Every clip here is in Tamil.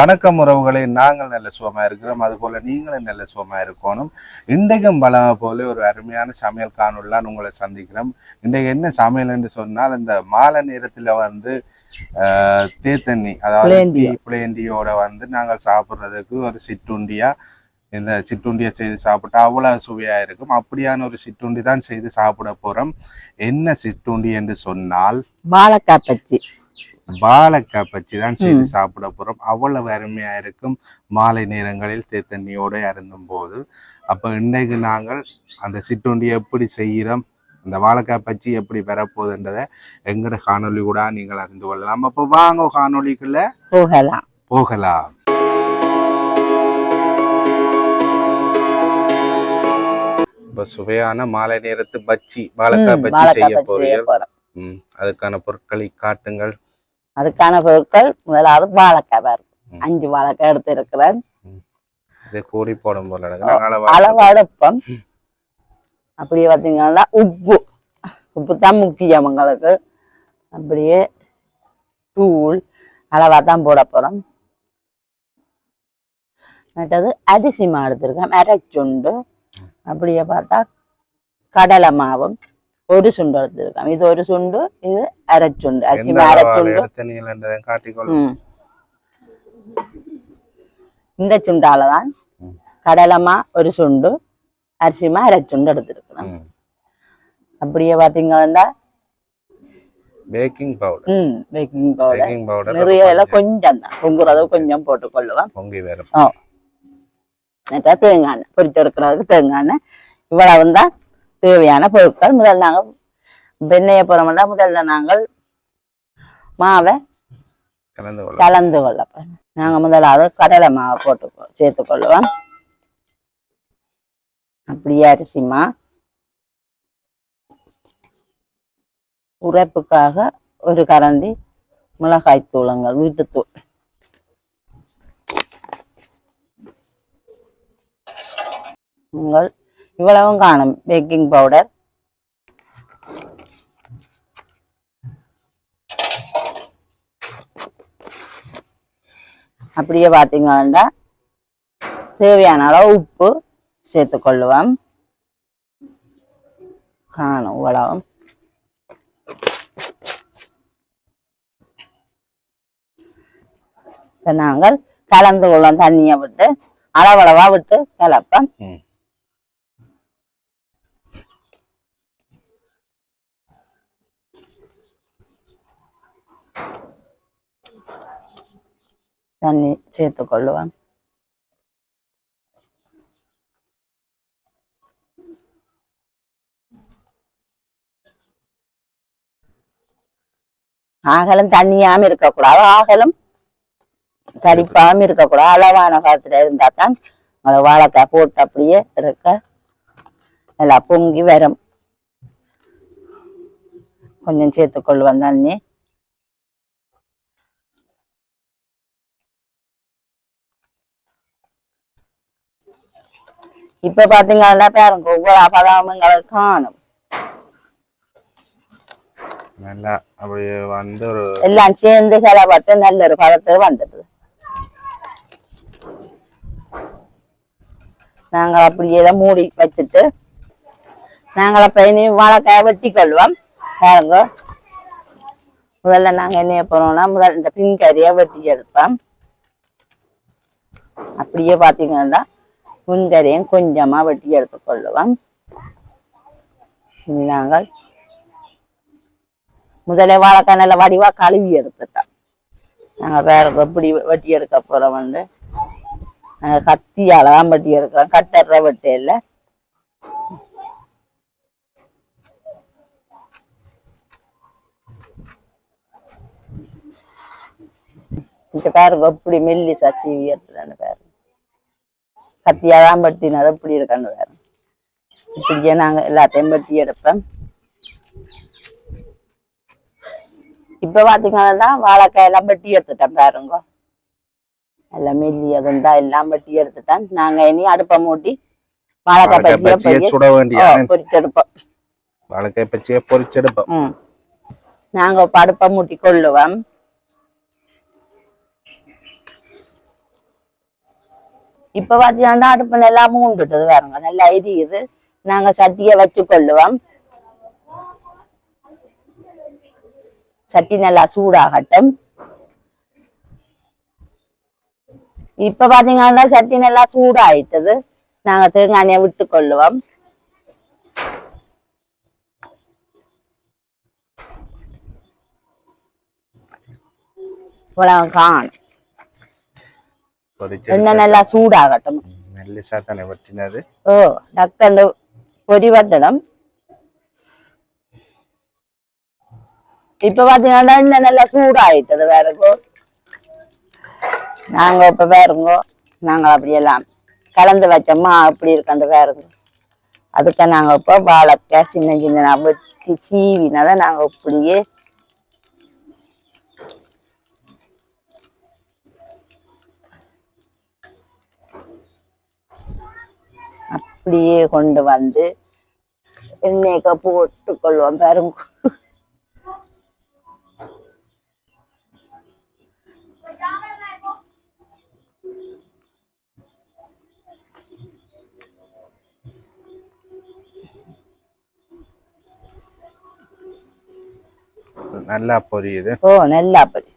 வணக்கம் உறவுகளை, நாங்கள் நல்ல சுகமா இருக்கிறோம். அது போல நீங்களும் நல்ல சுகமா இருக்கணும். இன்றைக்கும் பலமா போல ஒரு அருமையான சமையல் காணொலிதான் உங்களை சந்திக்கிறோம். இன்றைக்கு என்ன சமையல் என்று சொன்னால், இந்த மாலை நேரத்துல தேத்தண்ணி, அதாவது புளியண்டியோட நாங்கள் சாப்பிட்றதுக்கு ஒரு சிற்றுண்டியா இந்த சிற்றுண்டியை செய்து சாப்பிட்டா அவ்வளவு சுவையா இருக்கும். அப்படியான ஒரு சிற்றுண்டி தான் செய்து சாப்பிட போறோம். என்ன சிற்றுண்டி என்று சொன்னால் வாழைக்காய் பச்சி. வாழைக்காய் பச்சி தான் செய்து சாப்பிட போறோம். அவ்வளவு அருமையா இருக்கும் மாலை நேரங்களில் தேத்தண்ணியோடு அருந்தும் போது. அப்ப இன்றைக்கு நாங்கள் அந்த சிற்றுண்டி எப்படி செய்கிறோம், அந்த வாழைக்காய் பச்சி எப்படி வரப்போகுதுன்றதை எங்கட காணொலி கூட நீங்கள் அறிந்து கொள்ளலாம். அப்போ வாங்க காணொலிக்குள்ள போகலாம். இப்ப சுவையான மாலை நேரத்து பச்சி, வாழைக்காய் பச்சி செய்ய போறீர்கள். அதுக்கான பொருட்களை காட்டுங்கள். அதுக்கான பொருட்கள் முதலாவது வாழைக்காய் பாரு, 5 வாழைக்காய் எடுத்து இருக்கிறேன். கூடி போடும் போல அளவடுப்பம். அப்படியே பார்த்தீங்கன்னா உப்பு தான் முக்கியம் எங்களுக்கு. அப்படியே தூள் அளவா தான் போட போறோம். மற்றது அரிசி மாவு எடுத்திருக்கேன், அரைச்சுண்டு. அப்படியே பார்த்தா கடலை மாவும் ஒரு சுண்டு எடுத்திருக்கேன். இது ஒரு சுண்டு, இது அரைச்சுண்டு. அரிசி அரைச்சுண்டு. இந்த சுண்டாலதான் கடலைமா ஒரு சுண்டு, அரிசிமா அரைச்சுண்டு எடுத்திருக்கிறேன். அப்படியே பாத்தீங்கன்னா பேக்கிங் பவுடர். பேக்கிங் பவுடர் நிறைய எல்லாம் கொஞ்சம் தான், பொங்குறது கொஞ்சம் போட்டுக்கொள்ளுவேன். பொங்கி வரும். தேங்காய் எண்ணெய் பொரிச்சு எடுக்கிறதுக்கு தேங்காய் எண்ணெய். இவ்வளவு தான் தேவையான பொருட்கள். முதல்ல நாங்கள் வெண்ணெயை போறோம்னா முதல்ல நாங்கள் மாவை கலந்து கொள்ள. நாங்கள் முதலாவது கடலை மாவை போட்டு சேர்த்து கொள்ளுவோம். அப்படியே அரிசிமா உரைப்புக்காக ஒரு கரண்டி மிளகாய் தூளுங்கள், வீட்டுத்தூள். இவ்வளவும் காணும் பேக்கிங் பவுடர். அப்படியே பார்த்தீங்கன்னா தேவையான அளவு உப்பு சேர்த்து கொள்ளுவோம். காணும் இவ்வளவும். நாங்கள் கலந்து கொள்ளும், தண்ணியை விட்டு அளவளவா விட்டு கலப்போம். தண்ணி சேர்த்து கொள்ளுவேன். ஆகலும் தண்ணியாம இருக்கக்கூடாது, ஆகலும் தடிப்பாம இருக்கக்கூடாது. அளவான காலத்துல இருந்தா தான் அதை வாழைக்காய் போட்டு அப்படியே இருக்க நல்லா பொங்கி வரும். கொஞ்சம் சேர்த்து கொள்ளுவேன் தண்ணி. இப்ப பாத்தீங்கன்னா பாருங்க, ஒவ்வொரு பதமும் எங்களுக்கு காணும். எல்லாம் சேர்ந்து கலப்பட்டு நல்ல ஒரு பதத்தை வந்துடுது. நாங்கள் அப்படியே மூடி வச்சுட்டு நாங்கள் அப்ப இனி வாழைக்காய வெட்டி கொள்வோம். பாருங்க, முதல்ல நாங்க என்ன போறோம்னா முதல்ல இந்த பின்கறியை வெட்டி எடுப்போம். அப்படியே பாத்தீங்கன்னா முன்கரையும் கொஞ்சமா வெட்டி எடுத்துக்கொள்ளுவோம். நாங்கள் முதலே வாழைக்காய் நல்ல வடிவா கழுவி எடுத்துட்டோம். நாங்கள் வேற எப்படி வெட்டி எடுக்க போறோம், கத்தியால தான் வெட்டி எடுக்கிறோம், கட்டற வெட்டையில. இங்க பாருங்க எப்படி மெல்லிசா சீவி எடுத்துலன்னு பாருங்க. கத்தியாதான் பட்டினது எப்படி இருக்கான்னு வேற. இப்படியே நாங்க எல்லாத்தையும் பட்டி எடுப்போம். இப்ப பாத்தீங்கன்னா வாழைக்காய் எல்லாம் பட்டி எடுத்துட்டேன் பாருங்க. எல்லாம் மெல்லியதுண்டா எல்லாம் பட்டி எடுத்துட்டேன். நாங்க இனி அடுப்பை மூட்டி வாழைக்காய் பச்சியை பொரிச்செடுப்போம். வாழைக்காய் பச்சியை பொரிச்செடுப்போம். நாங்க அடுப்பை மூட்டி கொள்ளுவோம். இப்ப பாத்தீங்கன்னா அடுப்பு நல்லா மூண்டுட்டது பாருங்க, நல்லா எரியுது. நாங்க சட்டியை வச்சு கொள்ளுவோம். சட்டி நல்லா சூடாகட்டும். இப்ப பாத்தீங்கன்னா சட்டி நல்லா சூடாயிட்டது. நாங்க தேங்காய் எண்ணெயை விட்டு கொள்ளுவோம். காணும் எண்ணெய் நல்லா சூடாகட்டும். மெல்லிசா தானே வட்டினது. ஓ டக்கு அந்த பொரி வட்டணும். இப்ப பாத்தீங்கன்னா எண்ணெய் நல்லா சூடாயிட்டது வேறங்கோ. நாங்க இப்ப வேறுங்கோ, நாங்க அப்படியெல்லாம் கலந்து வச்சோமா அப்படி இருக்காண்டு வேறுங்க. அதுக்கு நாங்க இப்ப வாழைக்காய் சின்ன சின்ன வெட்டி சீவினதை நாங்க இப்படியே அப்படியே கொண்டு வந்து எண்ணெய்க்க போட்டு கொள்வோம் பாருங்க. நல்லா பொரியுது. ஓ நல்லா பொரி.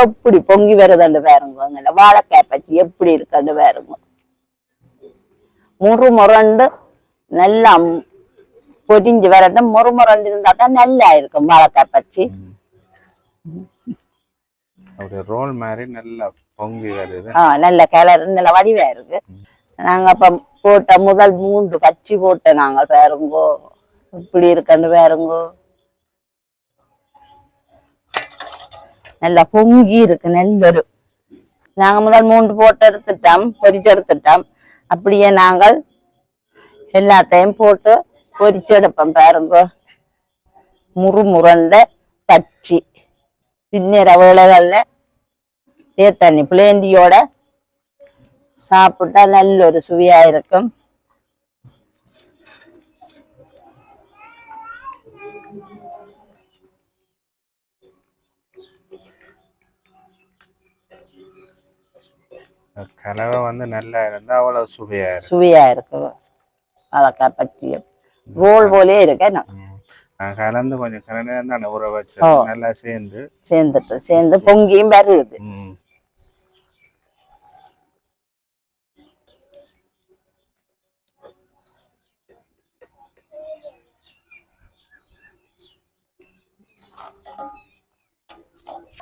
எப்படி பொங்கி வருதுன்னு பாருங்க. வாழைக்காய் பச்சி எப்படி இருக்குன்னு பாருங்க. முறுமுரண்டு நல்லா பொரிஞ்சு வரட்டும். முறுமுரண்டு இருந்தா தான் நல்லா இருக்கும் வாழைக்காய் பச்சி. ரோல் மாதிரி நல்லா பொங்கி வருது. நல்ல கலர் நல்ல வடிவா இருக்கு. நாங்க அப்ப போட்ட முதல் 3 பச்சி போட்ட நாங்க பாருங்கோ இப்படி இருக்குன்னு பாருங்கோ. நல்லா பொங்கி இருக்கு நல்லொரு. நாங்க முதல் 3 போட்டு எடுத்துட்டோம், பொரிச்செடுத்துட்டோம். அப்படியே நாங்கள் எல்லாத்தையும் போட்டு பொரிச்செடுப்போம் பாருங்க. முறுமுரண்ட பச்சி பின்னிற வேளைகள்ல தேத்தண்ணி புளேந்தியோட சாப்பிட்டா நல்ல ஒரு சுவையா இருக்கும். கலவை வந்து நல்லா இருந்தா அவ்வளவு சுவையா இருக்கு. வாழைக்காய் பச்சி ரோல் போலே இருக்கு. கலந்து கொஞ்சம் கலந்து ஊற வச்சு நல்லா சேர்ந்து பொங்கியும் வருது.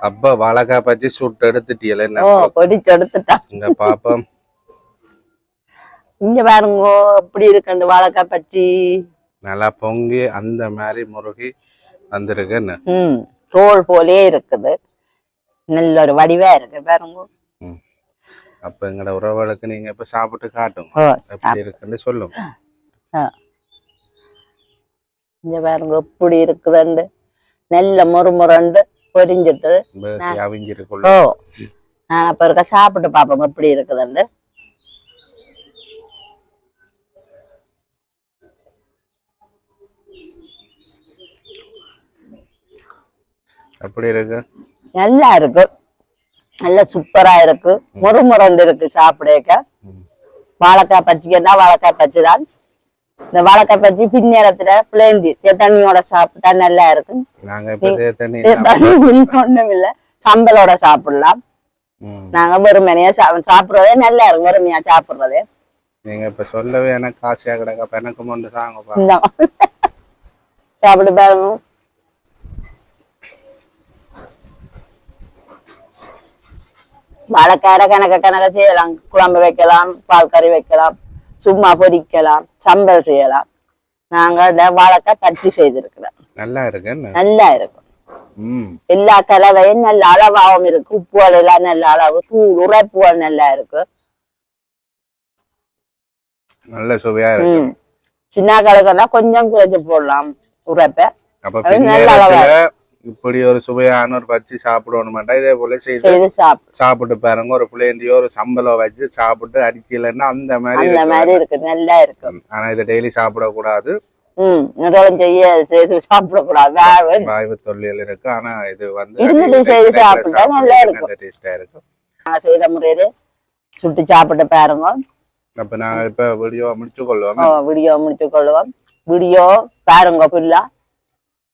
அப்ப வாழைக்காய் பச்சி சுட்டு எடுத்துட்டீங்களே? பொடிச்சு எடுத்துட்டான். இங்க பாப்போம். இங்க பாருங்க எப்படி இருக்கு வாழைக்காய் பச்சி. நல்லா பொங்கி அந்த மாதிரி முருகி வந்திருக்கு. ரோல் போலே இருக்குது. நல்ல ஒரு வடிவா இருக்கு பாருங்க. அப்ப எங்களோட உறவுகளுக்கு நீங்க இப்ப சாப்பிட்டு காட்டுங்க எப்படி இருக்குன்னு சொல்லுங்க. இங்க பாருங்க எப்படி இருக்குதுண்டு நல்ல முறுமுரண்டு பொரிஞ்சிட்டு அவிஞ்சிருக்குள்ள. நான் அப்ப இருக்க சாப்பிட்டு பாப்போம் எப்படி இருக்குதுண்டு. எப்படி இருக்கு? நல்லா இருக்கு. நல்ல சூப்பரா இருக்கு. முறுமுரண்டு இருக்கு சாப்பிடக்க. வாழைக்காய் பச்சிக்கன்னா வாழைக்காய் பச்சி தான். இந்த வாழைக்காய் பச்சி பின்னேரத்துல பிளேந்தி தண்ணியோட சாப்பிட்டா நல்லா இருக்கு. ஒண்ணும் இல்ல, சம்பலோட சாப்பிடலாம். நாங்க வெறுமனையா சாப்பிடுறதே நல்லா இருக்கு. வெறுமையா சாப்பிடுறதே நீங்க இப்ப சொல்லவே எனக்கு காசியா கிடக்க எனக்கு கொண்டு சாப்பிட்டு பாருங்க. வாழைக்கார கணக்க செய்யலாம். குழம்பு வைக்கலாம், பால் கறி வைக்கலாம், சும்மா பொரிக்கலாம், சம்பல் செய்யலாம். நாங்க வாழைக்காய் பச்சி செய்திருக்கிறோம். நல்லா இருக்கு. நல்லா இருக்கும். எல்லா கலவையும் நல்ல அளவாகவும் இருக்கு. உப்புகள் எல்லாம் நல்ல அளவு, தூள் உரைப்புகள் நல்லா இருக்கு. நல்ல சுவையா இருக்கு. சின்ன கலக்கெல்லாம் கொஞ்சம் குறைச்சு போடலாம் உரைப்ப. நல்ல அளவா இப்படி ஒரு சுவையான ஒரு பச்சி சாப்பிடணும் மாட்டா இதே போல செய்து செய்து சாப்பிட்டு பாருங்க. ஒரு பிள்ளைண்டியோ ஒரு சம்பளம் வச்சு சாப்பிட்டு அடிக்கலைன்னா அந்த மாதிரி இருக்கு, நல்லா இருக்கும். ஆனா இதை டெய்லி சாப்பிடக்கூடாது. செய்து சாப்பிடக்கூடாது, வாய்வு தொல்லியல் இருக்கு. ஆனா இது வந்து செய்து சாப்பிட்டா நல்லா நல்ல டேஸ்டா இருக்கும். நாங்க செய்த முறையில சுட்டு சாப்பிட்டு பாருங்க. அப்ப நாங்க இப்ப வீடியோ முடிச்சு கொள்வோம். வீடியோ பாருங்க, ஃபுல்லா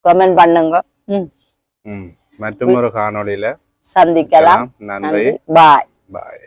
கமெண்ட் பண்ணுங்க. மற்றும் ஒரு காணொளியில சந்திக்கலாம். நன்றி. பாய். பாய்.